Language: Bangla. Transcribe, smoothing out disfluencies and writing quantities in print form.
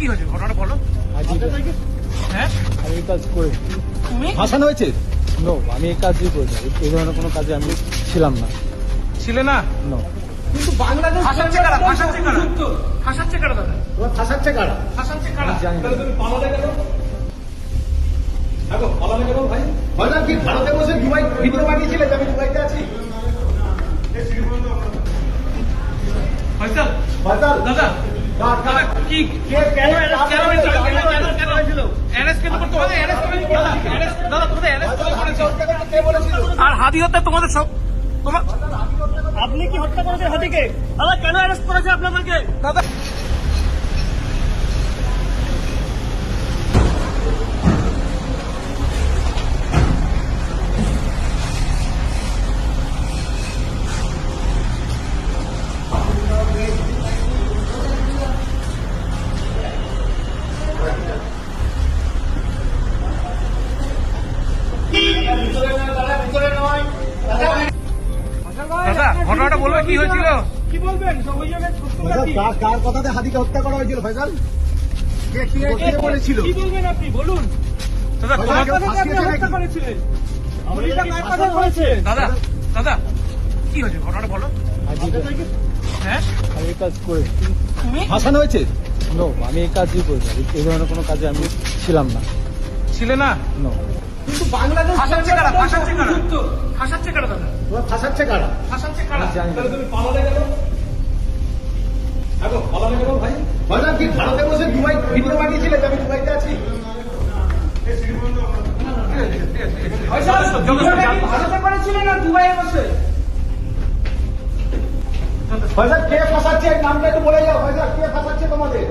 হয়েছে ঘটনাটা বলো। হ্যাঁ আমি এই কাজ করে তুমি ফাঁসানো হয়েছে? নো, আমি এই কাজই করি না। এই ধরনের কোনো কাজে আমি ছিলাম না। ছিলে না? নো, কিন্তু বাংলাদেশ ফাঁসাচ্ছে কারা? ফাঁসাচ্ছে কারা? ফাঁসাচ্ছে কারা দাদা? তোমার ফাঁসাচ্ছে কারা? ফাঁসাচ্ছে কারা? আমি জানি না। তুমি পালালে কেন? দেখো পালালে কেন ভাই? ভাইজান কি ভারতে বসে দুবাই ভিডিও বানিয়েছিলে যে আমি দুবাইতে আছি? ফয়সাল ভাইজান দাদা দাদা কি কে কেন অ্যারেস্ট কেন করতে হবে? অ্যারেস্ট করে দাদা তোমাদের অ্যারেস্ট করেছে। কে বলেছিল? আর হাদি হত্যা তোমাদের সব তোমার আপনি কি হত্যা করেছেন হাতিকে? দাদা কেন অ্যারেস্ট করেছে আপনাদেরকে? দাদা দাদা ঘটনাটা বলবে কি হয়েছিল? কি বলবেন? ওই জায়গায় ভাইজান, কার কথাতে হাদিকে হত্যা করা হয়েছিল ভাইজান? কে বলেছিল? কি বলবেন আপনি বলুন? দাদা ভাইজান, তোমার কেউ ফাঁসিয়েছে নাকি? হত্যা করেছিলেন? পুলিশরা কার কথা বলেছে? দাদা দাদা কি হয়েছে ঘটনাটা বলো। হ্যাঁ আমি এই কাজ করে তুমি ফাঁসানো হয়েছে? নো, আমি এই কাজই করি না। এই ধরনের কোনো কাজে আমি ছিলাম না। ছিলে না? নো, কিন্তু বাংলাদেশ ফাঁসাচ্ছে কারা? ফাঁসাচ্ছে কারা? ফাঁসাচ্ছে কারা দাদা? তোমার ফাঁসাচ্ছে কারা? ফাঁসাচ্ছে কারা? আমি জানি না। তুমি পালালে কেন? দেখো পালালে কেন ভাই? ভাইজান কি ভারতে বসে দুবাই ভিডিও বানিয়েছিলে যে আমি দুবাইতে আছি? ভারতে করেছিলেন না দুবাইয়ে বসে? ভাইজান কে ফাঁসাচ্ছে? এই নামটা একটু বলে যাও ভাইজান, কে ফাঁসাচ্ছে তোমাদের?